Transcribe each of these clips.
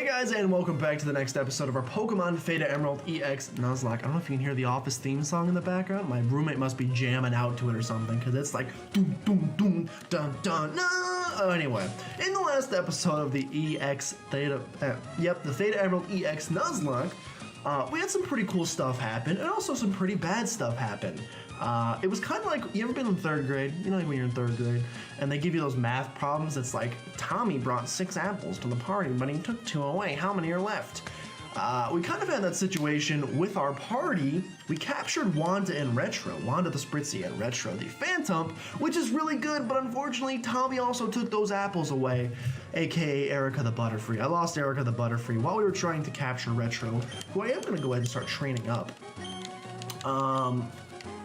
Hey guys, and welcome back to the next episode of our Pokemon Theta Emerald EX Nuzlocke. I don't know if you can hear the Office theme song in the background. My roommate must be jamming out to it or something, because it's like doom, doom, doom, dun, dun, no. Anyway, in the last episode of the the Theta Emerald EX Nuzlocke, we had some pretty cool stuff happen, and also some pretty bad stuff happen. It was kind of like, you ever been in third grade? You know, like when you're in third grade, and they give you those math problems. It's like, Tommy brought 6 apples to the party, but he took 2 away. How many are left? We kind of had that situation with our party. We captured Wanda and Retro, Wanda the Spritzy and Retro the Phantom, which is really good, but unfortunately, Tommy also took those apples away, aka Erica the Butterfree. I lost Erica the Butterfree while we were trying to capture Retro, who I am going to go ahead and start training up.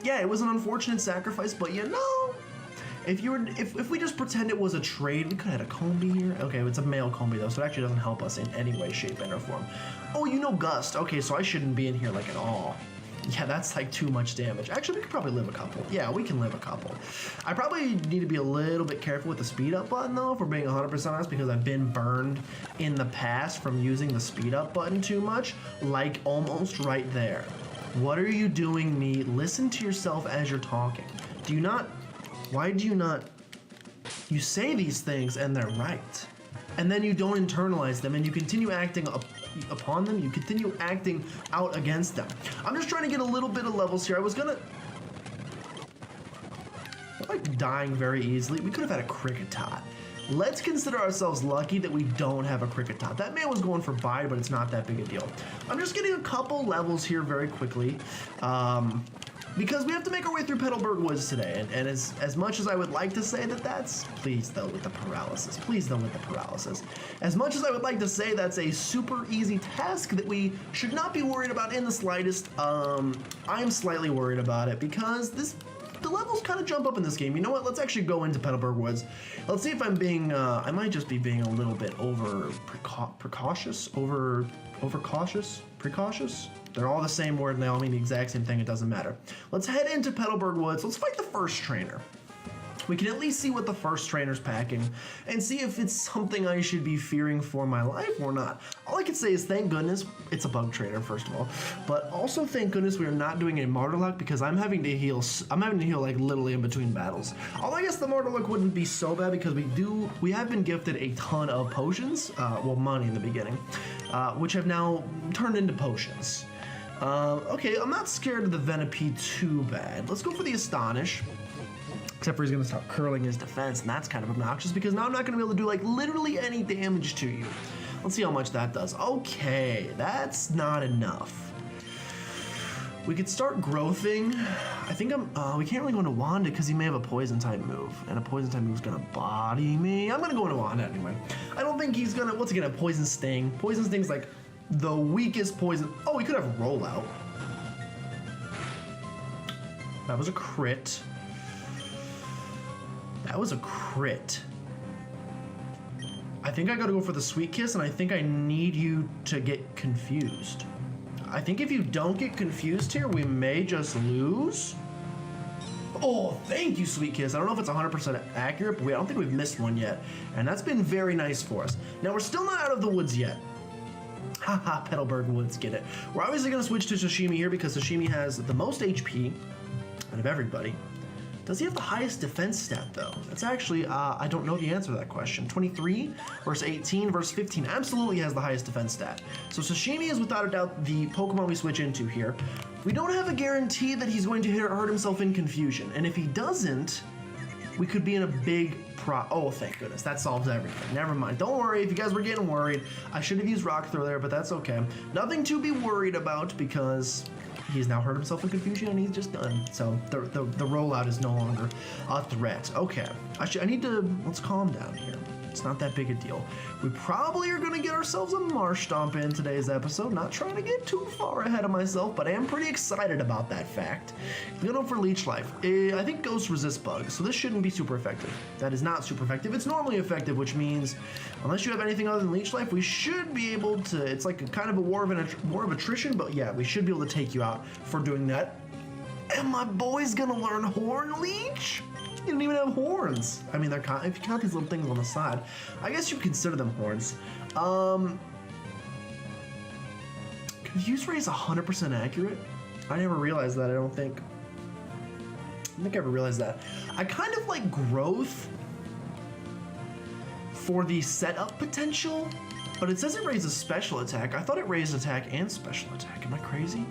Yeah, it was an unfortunate sacrifice, but you know, if we just pretend it was a trade, we could have had a Combi here. Okay, it's a male Combi though, so it actually doesn't help us in any way, shape, and or form. Oh, you know Gust. Okay, so I shouldn't be in here like at all. Yeah, that's like too much damage. Actually, we could probably live a couple. Yeah, we can live a couple. I probably need to be a little bit careful with the speed up button though, if we're being 100% honest, because I've been burned in the past from using the speed up button too much, like almost right there. What are you doing, me? Listen to yourself as you're talking. Do you not? Why do you not? You say these things and they're right. And then you don't internalize them and you continue acting upon them. You continue acting out against them. I'm just trying to get a little bit of levels here. I'm like dying very easily. We could have had a Kricketot. Let's consider ourselves lucky that we don't have a Kricketot. That man was going for bide, but it's not that big a deal. I'm just getting a couple levels here very quickly, because we have to make our way through Petalburg Woods today. And as much as I would like to say that that's, please though with the paralysis, please though with the paralysis. As much as I would like to say that's a super easy task that we should not be worried about in the slightest, I'm slightly worried about it because the levels kind of jump up in this game. You know what? Let's actually go into Petalburg Woods. Let's see if I'm being, I might just be being a little bit precautious. They're all the same word and they all mean the exact same thing. It doesn't matter. Let's head into Petalburg Woods. Let's fight the first trainer. We can at least see what the first trainer's packing and see if it's something I should be fearing for my life or not. All I can say is thank goodness it's a bug trainer, first of all, but also thank goodness we are not doing a Martyr because I'm having to heal like literally in between battles. Although I guess the Martyr wouldn't be so bad because we have been gifted a ton of potions, well, money in the beginning, which have now turned into potions. Okay, I'm not scared of the Venipede too bad. Let's go for the Astonish. Except for he's going to start curling his defense, and that's kind of obnoxious because now I'm not going to be able to do like literally any damage to you. Let's see how much that does. Okay, that's not enough. We could start growthing. I think we can't really go into Wanda because he may have a poison type move, and a poison type move is going to body me. I'm going to go into Wanda anyway. I don't think he's going to, what's he going to, Poison Sting. Poison Sting's like the weakest poison. Oh, he could have a rollout. That was a crit. That was a crit. I think I gotta go for the Sweet Kiss, and I think I need you to get confused. I think if you don't get confused here, we may just lose. Oh, thank you, Sweet Kiss. I don't know if it's 100% accurate, but I don't think we've missed one yet. And that's been very nice for us. Now, we're still not out of the woods yet. Haha, Petalburg Woods, get it. We're obviously gonna switch to Sashimi here because Sashimi has the most HP out of everybody. Does he have the highest defense stat though? That's actually, I don't know the answer to that question. 23 versus 18 versus 15 absolutely has the highest defense stat. So Sashimi is without a doubt the Pokemon we switch into here. We don't have a guarantee that he's going to hurt himself in confusion. And if he doesn't, we could be in a big oh, thank goodness, that solves everything. Never mind, don't worry if you guys were getting worried. I should have used Rock Throw there, but that's okay. Nothing to be worried about because he's now hurt himself in confusion and he's just done. So the rollout is no longer a threat. Okay, I need to, let's calm down here. It's not that big a deal. We probably are gonna get ourselves a Marsh Stomp in today's episode. Not trying to get too far ahead of myself, but I am pretty excited about that fact. I'm going for Leech Life. I think Ghost resists bugs, so this shouldn't be super effective. That is not super effective. It's normally effective, which means unless you have anything other than Leech Life, we should be able to, it's like a kind of a war of attrition, but yeah, we should be able to take you out for doing that. And my boy's gonna learn Horn Leech? He don't even have horns. I mean, they're if you count these little things on the side, I guess you consider them horns. Confuse Ray is 100% accurate? I never realized that, I don't think. I think I ever realized that. I kind of like growth for the setup potential, but it says it raises special attack. I thought it raised attack and special attack. Am I crazy?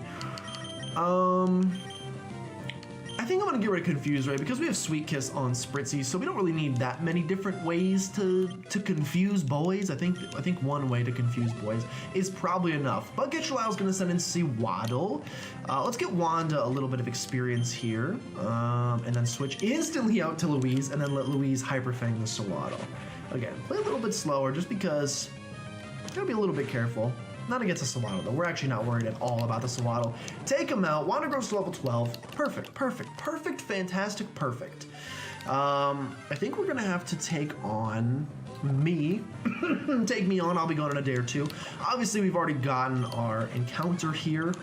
I think I'm gonna get rid of Confuse Ray because we have Sweet Kiss on Spritzy, so we don't really need that many different ways to confuse boys. I think one way to confuse boys is probably enough. But Getchalow's gonna send in Sewaddle. Let's get Wanda a little bit of experience here, and then switch instantly out to Louise, and then let Louise Hyperfang the Sewaddle. Again, play a little bit slower just because gotta be a little bit careful. Not against the Sewaddle though. We're actually not worried at all about the Sewaddle. Take him out. Wanda grows to level 12. Perfect, perfect, perfect, fantastic, perfect. I think we're gonna have to take on me. Take me on. I'll be gone in a day or two. Obviously, we've already gotten our encounter here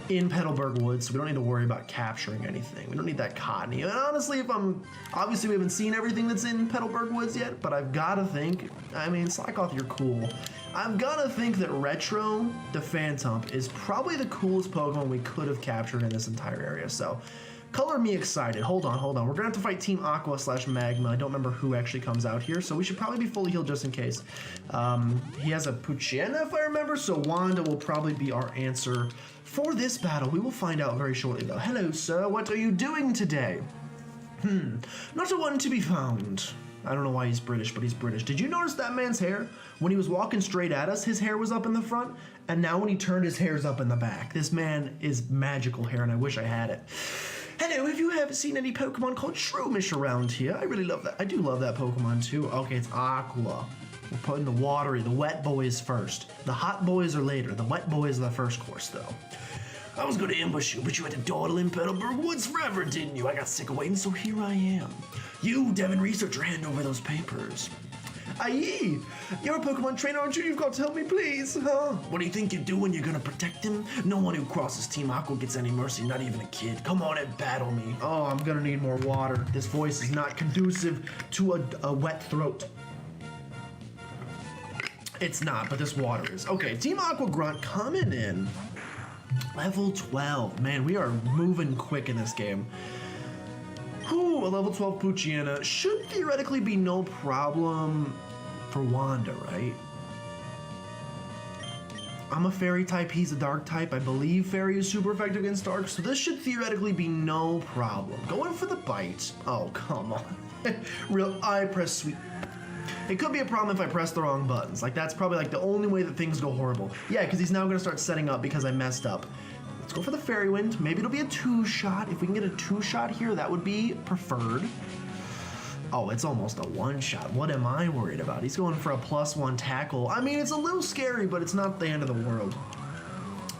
in Petalburg Woods, so we don't need to worry about capturing anything. We don't need that Cottony. And honestly, obviously we haven't seen everything that's in Petalburg Woods yet, but I've gotta think, I mean, Slakoth, you're cool. I've gotta think that Retro, the Phantump, is probably the coolest Pokemon we could have captured in this entire area, so color me excited. Hold on. We're gonna have to fight Team Aqua / Magma. I don't remember who actually comes out here, so we should probably be fully healed just in case. He has a Poochyena, if I remember, so Wanda will probably be our answer for this battle. We will find out very shortly, though. Hello, sir. What are you doing today? Not a one to be found. I don't know why he's British, but he's British. Did you notice that man's hair? When he was walking straight at us, his hair was up in the front, and now when he turned, his hair's up in the back. This man is magical hair, and I wish I had it. Hello, have you ever seen any Pokemon called Shroomish around here? I really love that. I do love that Pokemon, too. Okay, it's Aqua. We're putting the watery, the wet boys first. The hot boys are later. The wet boys are the first course, though. I was going to ambush you, but you had to dawdle in Petalburg Woods forever, didn't you? I got sick of waiting, so here I am. You, Devin Researcher, hand over those papers. Aye, you're a Pokemon trainer, aren't you? You've got to help me, please. Huh? What do you think you're doing? You're gonna protect him? No one who crosses Team Aqua gets any mercy, not even a kid. Come on and battle me. Oh, I'm gonna need more water. This voice is not conducive to a wet throat. It's not, but this water is. Okay, Team Aqua Grunt coming in. Level 12. Man, we are moving quick in this game. Ooh, a level 12 Poochyena should theoretically be no problem for Wanda, right? I'm a fairy type, he's a dark type. I believe fairy is super effective against dark, so this should theoretically be no problem. Going for the bite. Oh, come on. I press sweet. It could be a problem if I press the wrong buttons. Like, that's probably like the only way that things go horrible. Yeah, because he's now going to start setting up because I messed up. Let's go for the Fairy Wind. Maybe it'll be a 2-shot. If we can get a 2-shot here, that would be preferred. Oh, it's almost a 1-shot. What am I worried about? He's going for a +1 tackle. I mean, it's a little scary, but it's not the end of the world.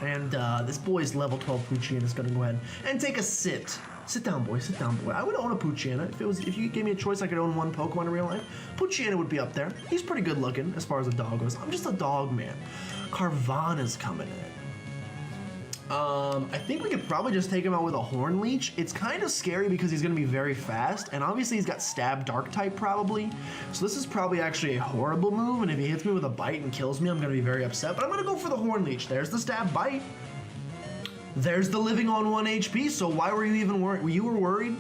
And this boy's level 12 Poochyena is going to go ahead and take a sit. Sit down, boy. Sit down, boy. I would own a Poochyena. If you gave me a choice, I could own one Pokemon in real life. Poochyena would be up there. He's pretty good looking as far as a dog goes. I'm just a dog man. Carvana's coming in. I think we could probably just take him out with a Horn Leech. It's kind of scary because he's going to be very fast, and obviously he's got Stab Dark type probably. So this is probably actually a horrible move, and if he hits me with a Bite and kills me, I'm going to be very upset. But I'm going to go for the Horn Leech. There's the Stab Bite. There's the living on 1 HP, so why were you even worried? You were worried?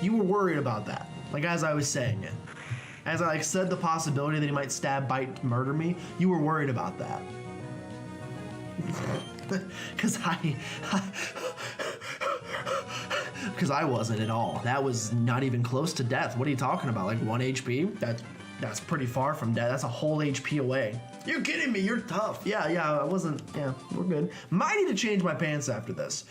You were worried about that. Like, as I was saying it. As I said the possibility that he might Stab, Bite, murder me, you were worried about that. Because I wasn't at all. That was not even close to death. What are you talking about? Like 1 HP? That's pretty far from death. That's a whole HP away. You're kidding me. You're tough. Yeah, I wasn't. Yeah, we're good. Might need to change my pants after this.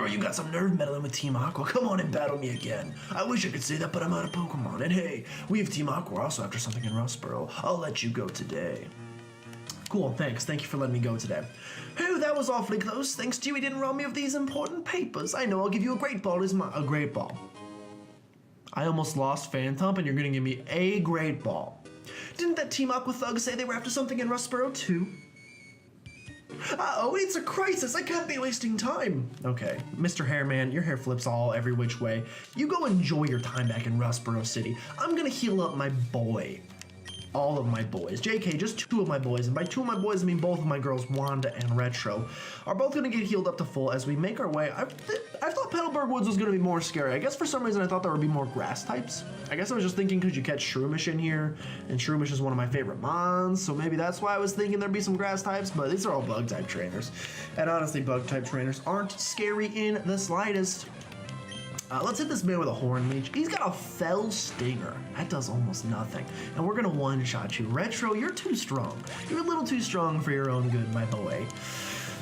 You got some nerve meddling with Team Aqua. Come on and battle me again. I wish I could say that, but I'm out of Pokemon. And hey, we have Team Aqua also after something in Rustboro. I'll let you go today. Cool, thanks. Thank you for letting me go today. Oh, that was awfully close. Thanks to you, he didn't rob me of these important papers. I know, I'll give you a great ball a great ball. I almost lost Phantump, and you're gonna give me a great ball. Didn't that Team Aqua Thug say they were after something in Rustboro too? Uh-oh, it's a crisis. I can't be wasting time. Okay, Mr. Hairman, your hair flips every which way. You go enjoy your time back in Rustboro City. I'm gonna heal up my boy. all of my boys. JK, just 2 of my boys. And by 2 of my boys, I mean both of my girls, Wanda and Retro, are both going to get healed up to full as we make our way. I thought Petalburg Woods was going to be more scary. I guess for some reason I thought there would be more grass types. I guess I was just thinking because you catch Shroomish in here, and Shroomish is one of my favorite mons, so maybe that's why I was thinking there'd be some grass types, but these are all bug type trainers. And honestly, bug type trainers aren't scary in the slightest. Let's hit this man with a Horn Leech. He's got a Fell Stinger. That does almost nothing. And we're gonna one-shot you. Retro, you're too strong. You're a little too strong for your own good, my boy.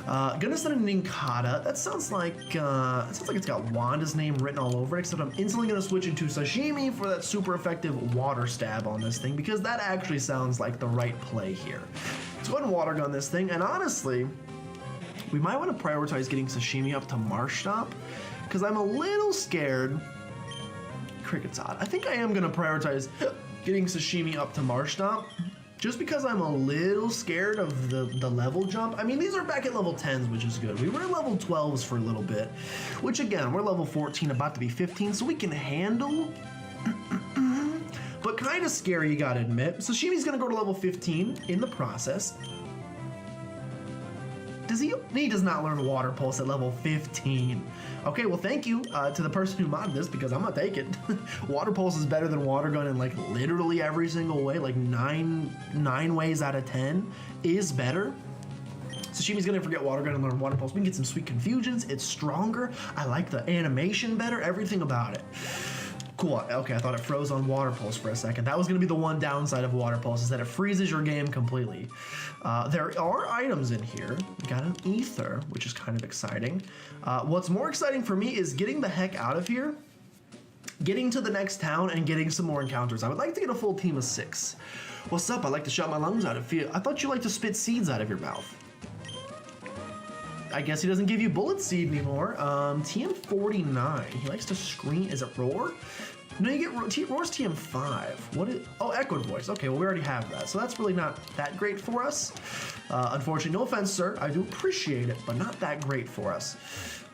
Gonna send a Ninkata. That sounds like it's got Wanda's name written all over it, except I'm instantly gonna switch into Sashimi for that super effective water stab on this thing, because that actually sounds like the right play here. Let's go ahead and water gun this thing, and honestly, we might want to prioritize getting Sashimi up to Marshtomp, because I'm a little scared. Cricket's odd. I think I am going to prioritize getting Sashimi up to Marshtomp, just because I'm a little scared of the level jump. I mean, these are back at level 10s, which is good. We were at level 12s for a little bit, which again, we're level 14, about to be 15, so we can handle. But kind of scary, you gotta admit. Sashimi's going to go to level 15 in the process. He does not learn Water Pulse at level 15. Okay, well thank you to the person who modded this, because I'm gonna take it. Water Pulse is better than Water Gun in like literally every single way, like 9 ways out of 10 is better. Sashimi's gonna forget Water Gun and learn Water Pulse. We can get some sweet confusions. It's stronger. I like the animation better, everything about it. Cool, okay, I thought it froze on Water Pulse for a second. That was gonna be the one downside of Water Pulse, is that it freezes your game completely. There are items in here. We got an Ether, which is kind of exciting. What's more exciting for me is getting the heck out of here, getting to the next town, and getting some more encounters. I would like to get a full team of 6. What's up? I like to shout my lungs out of fear. I thought you like to spit seeds out of your mouth. I guess he doesn't give you bullet seed anymore. TM49, he likes to scream. Is it Roar? No, you get Roar's TM5. What is, oh, Echoed Voice. Okay, well, we already have that, so that's really not that great for us. Unfortunately, no offense, sir. I do appreciate it, but not that great for us.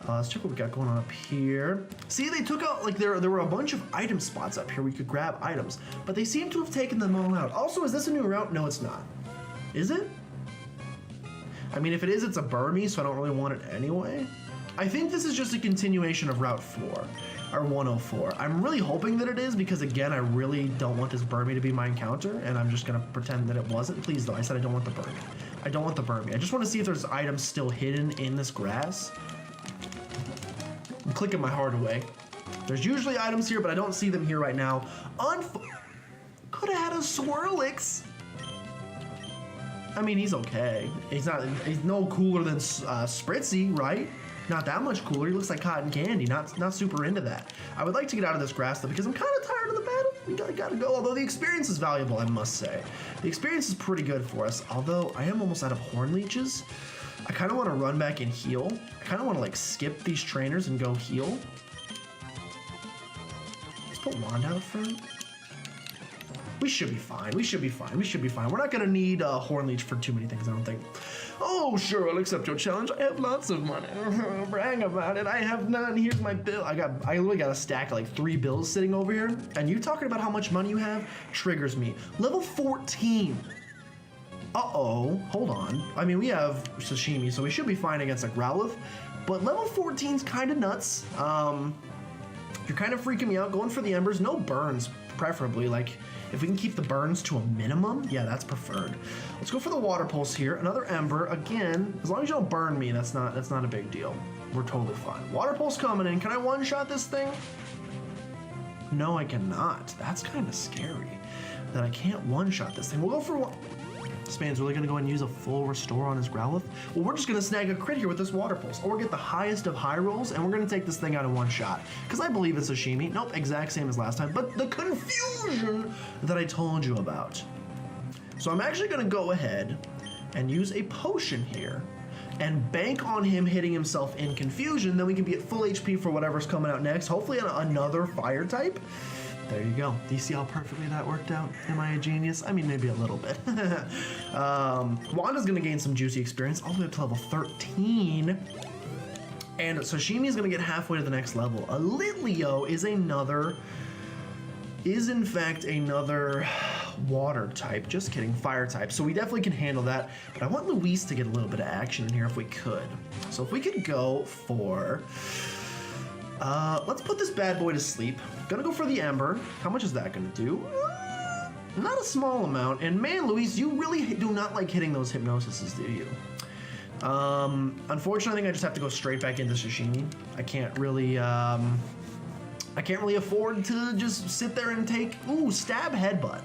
Let's check what we got going on up here. See, they took out, like, there were a bunch of item spots up here where you could grab items, but they seem to have taken them all out. Also, is this a new route? No, it's not. Is it? I mean, if it is, it's a Burmy, so I don't really want it anyway. I think this is just a continuation of Route 4, or 104. I'm really hoping that it is, because again, I really don't want this Burmy to be my encounter, and I'm just gonna pretend that it wasn't. Please though, I said I don't want the Burmy. I don't want the Burmy. I just want to see if there's items still hidden in this grass. I'm clicking my heart away. There's usually items here, but I don't see them here right now. Could have had a Swirlix. I mean, he's okay. He's no cooler than Spritzy, right? Not that much cooler. He looks like cotton candy. Not super into that. I would like to get out of this grass though, because I'm kind of tired of the battle. We gotta go. Although the experience is valuable, I must say. The experience is pretty good for us. Although I am almost out of Horn Leeches. I kind of want to run back and heal. I kind of want to like skip these trainers and go heal. Let's put Wand out front. We should be fine. We should be fine. We should be fine. We're not gonna need a Horn Leech for too many things, I don't think. Oh, sure, I'll accept your challenge. I have lots of money. Brag about it. I have none. Here's my bill. I literally got a stack of like 3 bills sitting over here. And you talking about how much money you have triggers me. Level 14. Uh-oh. Hold on. I mean, we have Sashimi, so we should be fine against a Growlithe. But level 14's kind of nuts. You're kind of freaking me out. Going for the Embers. No burns, preferably. Like, if we can keep the burns to a minimum, yeah, that's preferred. Let's go for the Water Pulse here. Another Ember. Again, as long as you don't burn me, that's not a big deal. We're totally fine. Water Pulse coming in. Can I one-shot this thing? No, I cannot. That's kind of scary that I can't one-shot this thing. We'll go for one. This man's really gonna go and use a full restore on his Growlithe. Well, we're just gonna snag a crit here with this Water Pulse, or get the highest of high rolls, and we're gonna take this thing out in one shot. Because I believe it's Sashimi. Nope, exact same as last time, but the confusion that I told you about. So I'm actually gonna go ahead and use a potion here, and bank on him hitting himself in confusion. Then we can be at full HP for whatever's coming out next. Hopefully another fire type. There you go. Do you see how perfectly that worked out? Am I a genius? I mean, maybe a little bit. Wanda's gonna gain some juicy experience all the way up to level 13. And Sashimi's gonna get halfway to the next level. Litleo is in fact another water type. Just kidding, fire type. So we definitely can handle that, but I want Luis to get a little bit of action in here if we could. So if we could go for, let's put this bad boy to sleep. Gonna go for the Ember. How much is that gonna do? Not a small amount. And man, Luis, you really do not like hitting those hypnosises, do you? Unfortunately, I think I just have to go straight back into Sashimi. I can't really afford to just sit there and take, ooh, stab headbutt.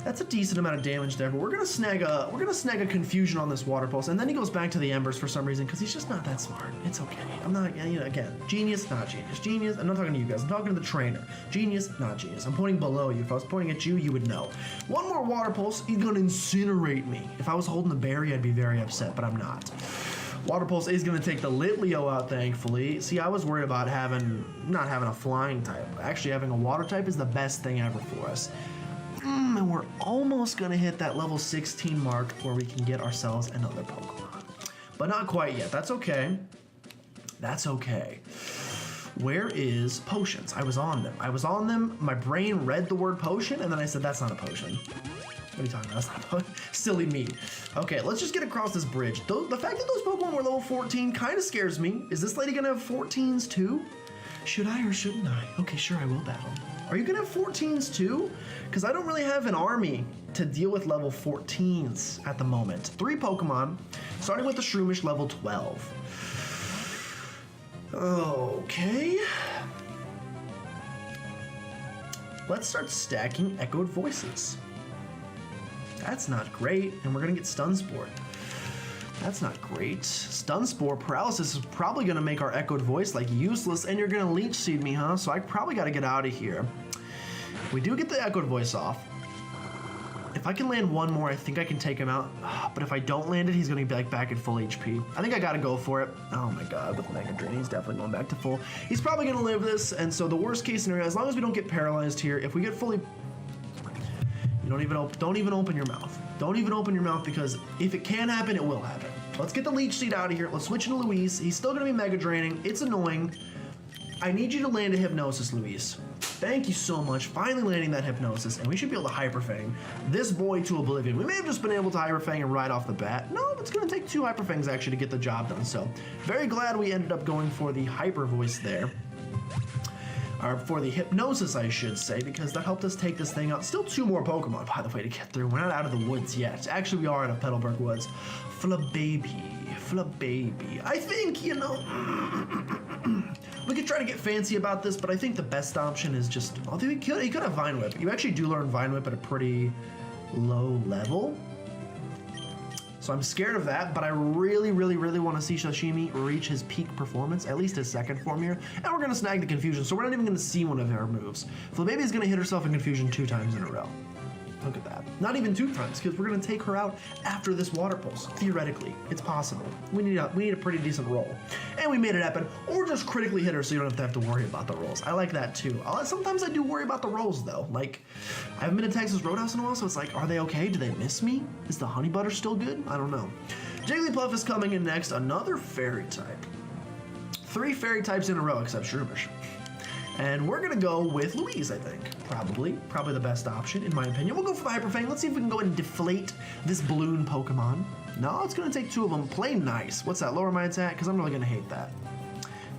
That's a decent amount of damage there, but we're gonna snag a confusion on this water pulse, and then he goes back to the embers for some reason because he's just not that smart. It's okay. I'm not, you know, again, genius, not genius. Genius. I'm not talking to you guys. I'm talking to the trainer. Genius, not genius. I'm pointing below you. If I was pointing at you, you would know. One more water pulse, he's gonna incinerate me. If I was holding the berry, I'd be very upset, but I'm not. Water pulse is gonna take the Litleo out, thankfully. See, I was worried about not having a flying type. Actually, having a water type is the best thing ever for us. And we're almost gonna hit that level 16 mark where we can get ourselves another Pokemon. But not quite yet, that's okay. That's okay. Where is potions? I was on them. My brain read the word potion and then I said, that's not a potion. What are you talking about? That's not a potion. Silly me. Okay, let's just get across this bridge. The fact that those Pokemon were level 14 kind of scares me. Is this lady gonna have 14s too? Should I or shouldn't I? Okay, sure, I will battle. Are you gonna have 14s too? Because I don't really have an army to deal with level 14s at the moment. 3 Pokemon, starting with the Shroomish level 12. Okay. Let's start stacking Echoed Voices. That's not great, and we're gonna get Stun Spore. That's not great. Stun Spore Paralysis is probably gonna make our Echoed Voice like useless, and you're gonna Leech Seed me, huh? So I probably gotta get out of here. We do get the Echoed Voice off. If I can land one more, I think I can take him out. But if I don't land it, he's gonna be like back at full HP. I think I gotta go for it. Oh my god, with Mega Drain, he's definitely going back to full. He's probably gonna live this, and so the worst case scenario, as long as we don't get paralyzed here, if we get fully... You don't even open your mouth. Don't even open your mouth, because if it can happen, it will happen. Let's get the Leech Seed out of here. Let's switch into Luis. He's still gonna be Mega Draining. It's annoying. I need you to land a Hypnosis, Luis. Thank you so much. Finally landing that Hypnosis, and we should be able to Hyper Fang this boy to oblivion. We may have just been able to Hyper Fang him right off the bat. No, it's gonna take 2 Hyper Fangs actually to get the job done. So very glad we ended up going for the Hyper Voice there. Or for the Hypnosis, I should say, because that helped us take this thing out. Still 2 more Pokemon, by the way, to get through. We're not out of the woods yet. Actually, we are out of Petalburg Woods. Flababy. I think, you know, we could try to get fancy about this, but I think the best option is just, although he could have Vine Whip. You actually do learn Vine Whip at a pretty low level. So I'm scared of that, but I really want to see Sashimi reach his peak performance, at least his second form here, and we're going to snag the Confusion, so we're not even going to see one of her moves. Flababy is going to hit herself in Confusion 2 times in a row. Look at that. Not even 2 times, because we're going to take her out after this Water Pulse. Theoretically, it's possible. We need a pretty decent roll. And we made it happen, or just critically hit her so you don't have to worry about the rolls. I like that too. Sometimes I do worry about the rolls though. Like, I haven't been to Texas Roadhouse in a while, so it's like, are they okay? Do they miss me? Is the honey butter still good? I don't know. Jigglypuff is coming in next, another fairy type. 3 fairy types in a row, except Shroomish. And we're gonna go with Luis, I think. Probably the best option, in my opinion. We'll go for the Hyper Fang. Let's see if we can go ahead and deflate this balloon Pokemon. No, it's gonna take 2 of them. Play nice. What's that, lower my attack? Because I'm really gonna hate that.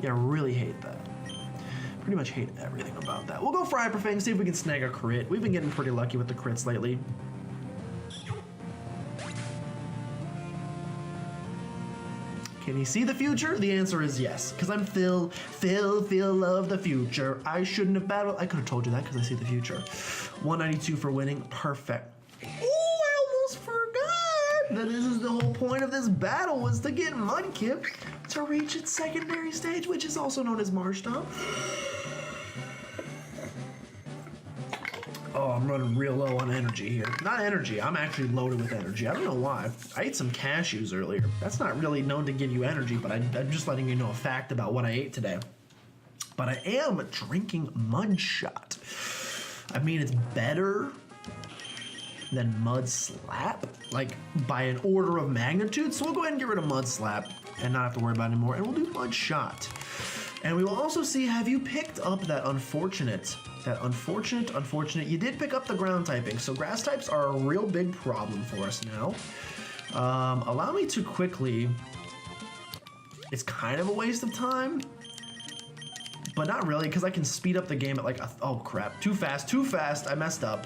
Yeah, really hate that. Pretty much hate everything about that. We'll go for Hyper Fang, see if we can snag a crit. We've been getting pretty lucky with the crits lately. Can he see the future? The answer is yes, because I'm Phil of the future. I shouldn't have battled. I could have told you that because I see the future. 192 for winning. Perfect. Oh, I almost forgot that this is the whole point of this battle, was to get Mudkip to reach its secondary stage, which is also known as Marshtomp. Oh, I'm running real low on energy here. Not energy, I'm actually loaded with energy. I don't know why. I ate some cashews earlier. That's not really known to give you energy, but I'm just letting you know a fact about what I ate today. But I am drinking Mud Shot. I mean, it's better than Mud Slap, like by an order of magnitude. So we'll go ahead and get rid of Mud Slap and not have to worry about it anymore. And we'll do Mud Shot. And we will also see, have you picked up that unfortunate that. Unfortunate. You did pick up the ground typing, so grass types are a real big problem for us now. Allow me to quickly... It's kind of a waste of time, but not really, because I can speed up the game at like, oh crap, too fast, I messed up.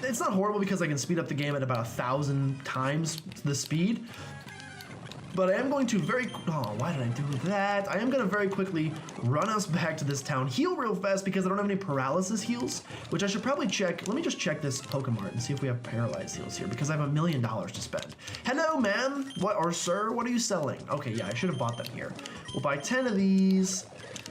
It's not horrible because I can speed up the game at about 1,000 times the speed, but I am going to why did I do that? I am going to very quickly run us back to this town, heal real fast because I don't have any paralysis heals, which I should probably check. Let me just check this Pokemart and see if we have paralyzed heals here because I have $1 million to spend. Hello, ma'am. Sir, what are you selling? Okay, yeah, I should have bought them here. We'll buy 10 of these.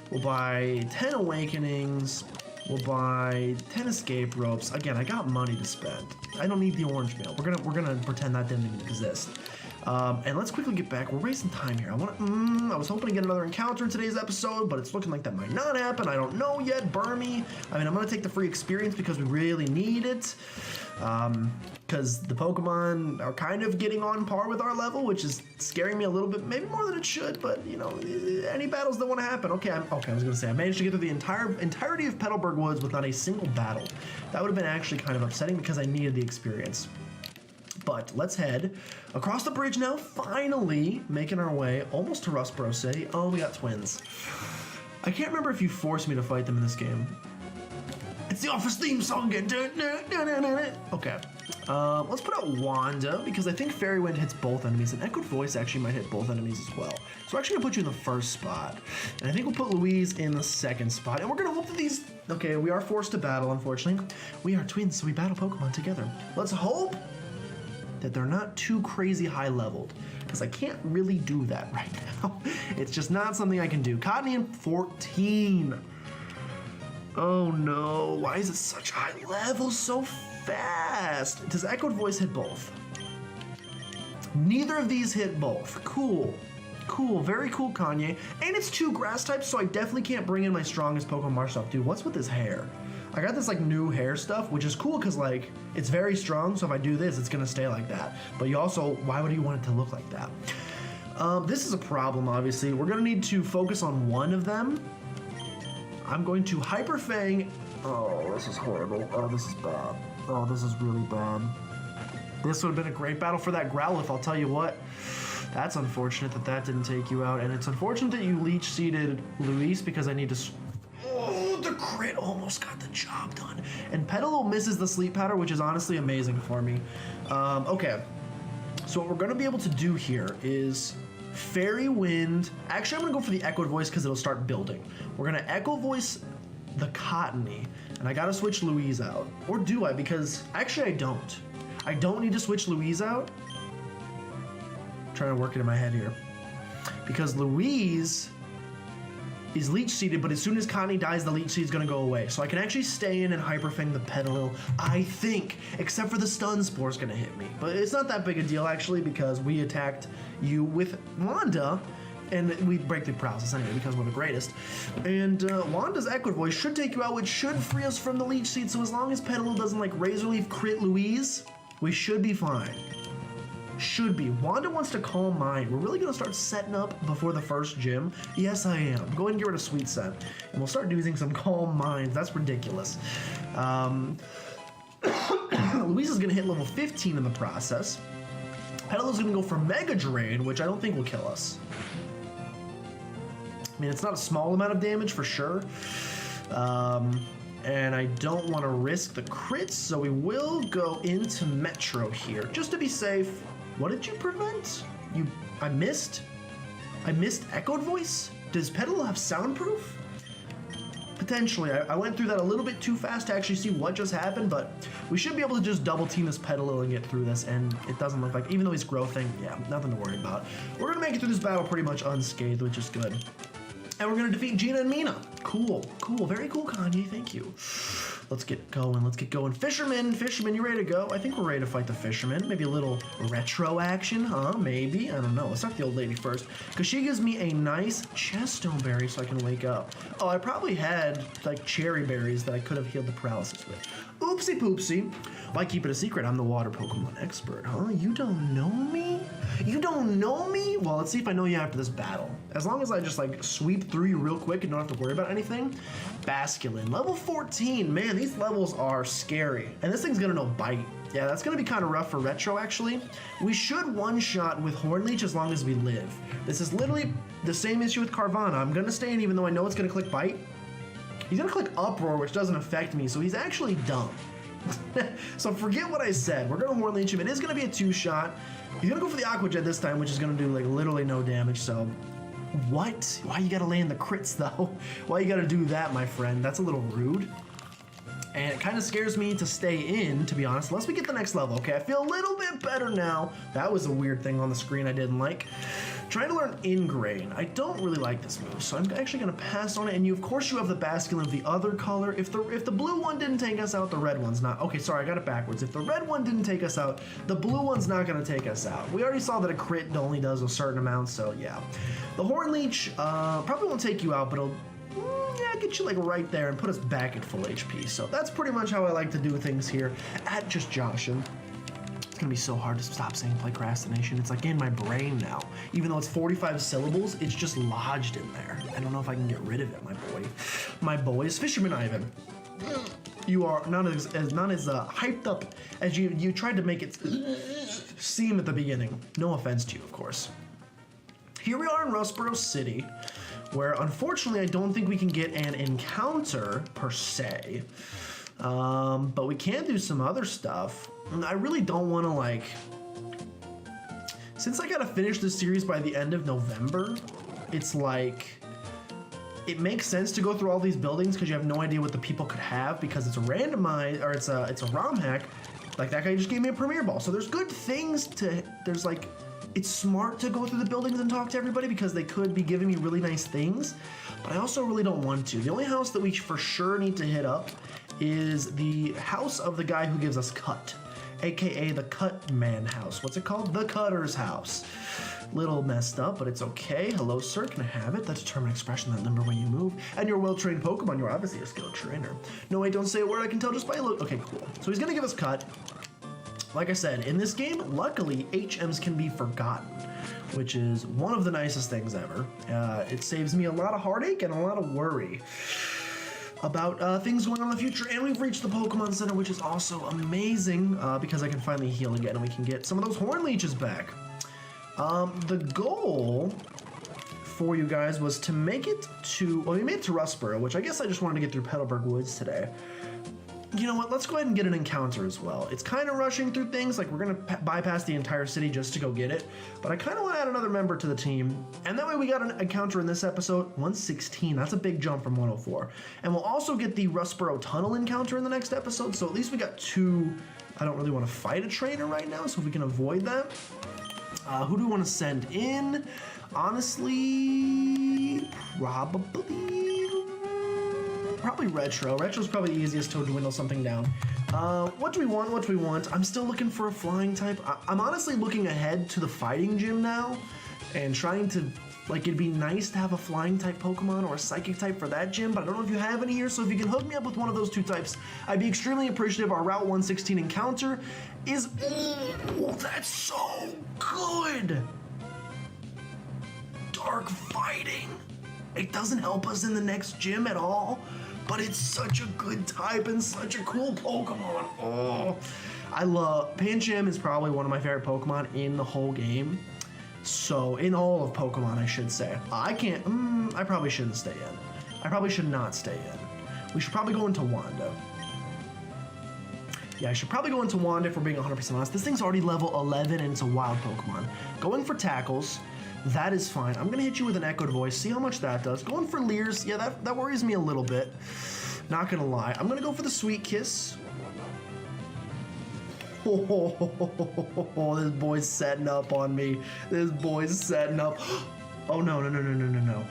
We'll buy 10 awakenings. We'll buy 10 escape ropes. Again, I got money to spend. I don't need the orange mail. We're gonna pretend that didn't even exist. And let's quickly get back. We're wasting time here. I was hoping to get another encounter in today's episode, but it's looking like that might not happen. I don't know yet. Burmy. I mean, I'm gonna take the free experience because we really need it. Because the Pokemon are kind of getting on par with our level, which is scaring me a little bit, maybe more than it should, but you know, any battles that want to happen. Okay, I was gonna say, I managed to get through the entirety of Petalburg Woods with not a single battle. That would have been actually kind of upsetting because I needed the experience. But let's head across the bridge now, finally making our way almost to Rustboro City. Oh, we got twins. I can't remember if you forced me to fight them in this game. It's the office theme song again. Okay. Let's put out Wanda because I think Fairy Wind hits both enemies, and Echoed Voice actually might hit both enemies as well. So we're actually gonna put you in the first spot, and I think we'll put Louise in the second spot, and we're gonna hope that these. Okay, we are forced to battle, unfortunately. We are twins, so we battle Pokemon together. Let's hope that they're not too crazy high leveled, because I can't really do that right now. It's just not something I can do. Cottonee 14. Oh no, why is it such high level so fast? Does Echoed Voice hit both? Neither of these hit both. Cool, very cool, Kanye. And it's 2 grass types, so I definitely can't bring in my strongest Pokemon Marshall. Dude, what's with this hair? I got this like new hair stuff, which is cool because like it's very strong, so if I do this, it's gonna stay like that. But you also, why would you want it to look like that? This is a problem, obviously. We're gonna need to focus on one of them. I'm going to Hyper Fang. Oh, this is horrible. Oh, this is bad. Oh, this is really bad. This would have been a great battle for that Growlithe, I'll tell you what. That's unfortunate that that didn't take you out, and it's unfortunate that you leech seeded Luis because I need to. Oh, the crit almost got the job done. And Petalil misses the sleep powder, which is honestly amazing for me. Okay, so what we're gonna be able to do here is Fairy Wind. Actually, I'm gonna go for the Echoed Voice because it'll start building. We're gonna Echo Voice the Cottonee, and I gotta switch Louise out. Or do I? Because actually I don't. I don't need to switch Louise out. I'm trying to work it in my head here. Because Louise is leech seeded, but as soon as Cottonee dies, the leech seed is gonna go away. So I can actually stay in and Hyper Fang the Petalil, I think, except for the Stun Spore is gonna hit me. But it's not that big a deal actually because we attacked you with Wanda, and we break the paralysis anyway because we're the greatest. And Wanda's Echoed Voice should take you out, which should free us from the leech seed. So as long as Petalil doesn't like Razor Leaf crit Louise, we should be fine. Should be. Wanda wants to Calm Mind. We're really gonna start setting up before the first gym. Yes, I am. Go ahead and get rid of Sweet Scent, and we'll start using some Calm Minds. That's ridiculous. Louise is gonna hit level 15 in the process. Petalil's gonna go for Mega Drain, which I don't think will kill us. I mean, it's not a small amount of damage for sure. And I don't want to risk the crits, so we will go into Metro here, just to be safe. What did you prevent? I missed Echoed Voice? Does Petalil have soundproof? Potentially. I went through that a little bit too fast to actually see what just happened, but we should be able to just double team this Petalil and get through this, and it doesn't look like, even though he's growthing, yeah, nothing to worry about. We're gonna make it through this battle pretty much unscathed, which is good. And we're gonna defeat Gina and Mina. Cool, very cool, Kanye, thank you. Let's get going, Fisherman, you ready to go? I think we're ready to fight the Fisherman. Maybe a little retro action, huh? Maybe, I don't know. Let's talk to the old lady first, because she gives me a nice cheststone berry so I can wake up. Oh, I probably had like cherry berries that I could have healed the paralysis with. Oopsie poopsie. Why keep it a secret? I'm the water Pokemon expert, huh? You don't know me? You don't know me? Well, let's see if I know you after this battle. As long as I just like sweep through you real quick and don't have to worry about anything. Basculin, level 14. Man, these levels are scary. And this thing's gonna know Bite. Yeah, that's gonna be kind of rough for Retro, actually. We should one-shot with Hornleech as long as we live. This is literally the same issue with Carvana. I'm gonna stay in even though I know it's gonna click Bite. He's gonna click Uproar, which doesn't affect me, so he's actually dumb. So forget what I said. We're gonna Hornleech him. It is gonna be a 2-shot. He's gonna go for the Aqua Jet this time, which is gonna do like literally no damage, so. What? Why you gotta land the crits though? Why you gotta do that, my friend? That's a little rude. And it kind of scares me to stay in, to be honest, unless we get the next level. Okay, I feel a little bit better now. That was a weird thing on the screen I didn't like. Trying to learn Ingrain. I don't really like this move, so I'm actually gonna pass on it. And of course you have the Basculin of the other color. If the blue one didn't take us out, the red one's not. Okay, sorry, I got it backwards. If the red one didn't take us out, the blue one's not gonna take us out. We already saw that a crit only does a certain amount, so yeah. The Hornleech probably won't take you out, but it'll get you like right there and put us back at full HP. So that's pretty much how I like to do things here at Just Joshin. It's gonna be so hard to stop saying PlaycrastiNation. It's like in my brain now. Even though it's 45 syllables, it's just lodged in there. I don't know if I can get rid of it, my boy. My boys, Fisherman Ivan. You are not as hyped up as you tried to make it seem at the beginning. No offense to you, of course. Here we are in Rustboro City, where unfortunately I don't think we can get an encounter per se, but we can do some other stuff. And I really don't want to like, since I gotta finish this series by the end of November, it's like, it makes sense to go through all these buildings because you have no idea what the people could have because it's a randomized, or it's a ROM hack. Like that guy just gave me a Premier Ball. So there's good things to, there's like, it's smart to go through the buildings and talk to everybody because they could be giving me really nice things, but I also really don't want to. The only house that we for sure need to hit up is the house of the guy who gives us cut, AKA the Cut Man house. What's it called? The Cutter's house. Little messed up, but it's okay. Hello, sir, can I have it? That determined expression, that limber when you move. And you're a well-trained Pokemon, you're obviously a skilled trainer. No, wait, don't say a word, I can tell just by a look. Okay, cool. So he's gonna give us cut. Like I said, in this game, luckily, HMs can be forgotten, which is one of the nicest things ever. It saves me a lot of heartache and a lot of worry about things going on in the future. And we've reached the Pokemon Center, which is also amazing because I can finally heal again and we can get some of those Hornleeches back. The goal for you guys was to make it to, well, we made it to Rustboro, which I guess I just wanted to get through Petalburg Woods today. You know what, let's go ahead and get an encounter as well. It's kind of rushing through things, like we're gonna bypass the entire city just to go get it, but I kind of want to add another member to the team, and that way we got an encounter in this episode, 116, that's a big jump from 104. And we'll also get the Rustboro Tunnel encounter in the next episode, so at least we got 2. I don't really want to fight a trainer right now, so if we can avoid that. Who do we want to send in? Honestly, probably Retro. Retro's probably the easiest to dwindle something down. What do we want? What do we want? I'm still looking for a flying type. I'm honestly looking ahead to the fighting gym now and trying to, like, it'd be nice to have a flying type Pokemon or a psychic type for that gym, but I don't know if you have any here, so if you can hook me up with one of those 2 types, I'd be extremely appreciative. Our Route 116 encounter is, oh, that's so good. Dark fighting. It doesn't help us in the next gym at all, but it's such a good type and such a cool Pokemon. Oh, I love, Pancham is probably one of my favorite Pokemon in the whole game. So, in all of Pokemon, I should say. I can't, I probably shouldn't stay in. I probably should not stay in. We should probably go into Wanda. Yeah, I should probably go into Wanda if we're being 100% honest. This thing's already level 11 and it's a wild Pokemon. Going for tackles, that is fine. I'm gonna hit you with an echoed voice, see how much that does. Going for Leers, yeah, that worries me a little bit. Not gonna lie. I'm gonna go for the Sweet Kiss. Oh, this boy's setting up on me. This boy's setting up. Oh, no.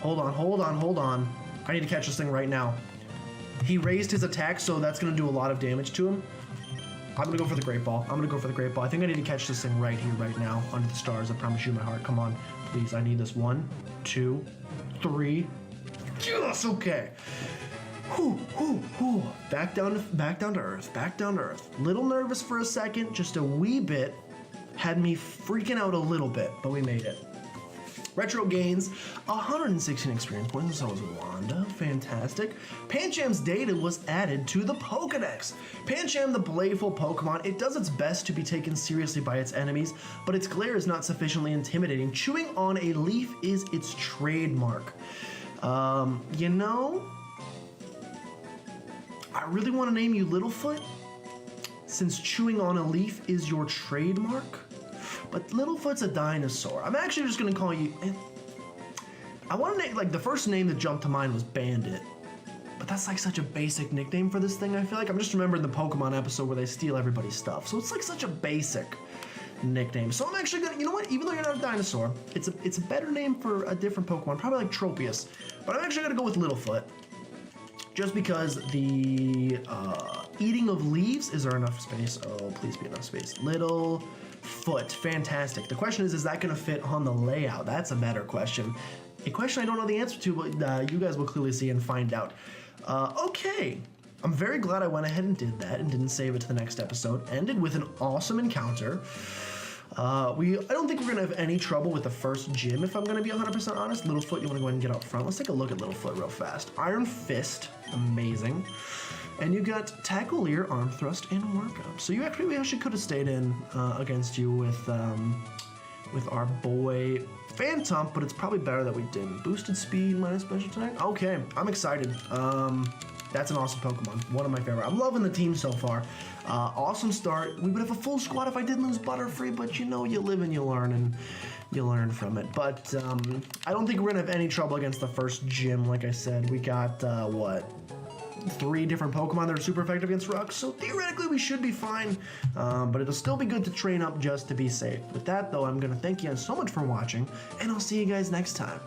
Hold on. I need to catch this thing right now. He raised his attack, so that's going to do a lot of damage to him. I'm going to go for the Great Ball. I think I need to catch this thing right here, right now, under the stars. I promise you, my heart. Come on. Please, I need this. 1, 2, 3. Yes, okay. Whew, whew, whew. Back down to earth. Little nervous for a second, just a wee bit. Had me freaking out a little bit, but we made it. Retro gains 116 experience points, so was Wanda. Fantastic. Pancham's data was added to the Pokedex. Pancham, the playful Pokemon, it does its best to be taken seriously by its enemies, but its glare is not sufficiently intimidating. Chewing on a leaf is its trademark. You know, I really want to name you Littlefoot, since chewing on a leaf is your trademark. But Littlefoot's a dinosaur. I'm actually just gonna call you. I want to name, like, the first name that jumped to mind was Bandit, but that's like such a basic nickname for this thing. I feel like I'm just remembering the Pokemon episode where they steal everybody's stuff, so it's like such a basic nickname. So I'm actually gonna, you know what? Even though you're not a dinosaur, it's a better name for a different Pokemon, probably like Tropius. But I'm actually gonna go with Littlefoot, just because the eating of leaves. Is there enough space? Oh, please be enough space. Littlefoot, fantastic. The question is that gonna fit on the layout? That's a better question. A question I don't know the answer to, but you guys will clearly see and find out. Okay, I'm very glad I went ahead and did that and didn't save it to the next episode. Ended with an awesome encounter. I don't think we're gonna have any trouble with the first gym, if I'm gonna be 100% honest. Littlefoot, you wanna go ahead and get up front. Let's take a look at Littlefoot real fast. Iron Fist, amazing. And you got Tackle, Ear, Arm Thrust, and Workup. So we actually could have stayed in against you with our boy Phantom, but it's probably better that we didn't. Boosted speed minus special attack. Okay, I'm excited. That's an awesome Pokemon. One of my favorite. I'm loving the team so far. Awesome start. We would have a full squad if I didn't lose Butterfree, but you know, you live and you learn, and you learn from it. But I don't think we're gonna have any trouble against the first gym. Like I said, we got what? 3 different Pokemon that are super effective against rocks, so theoretically we should be fine, but it'll still be good to train up just to be safe. With that though, I'm gonna thank you guys so much for watching, and I'll see you guys next time.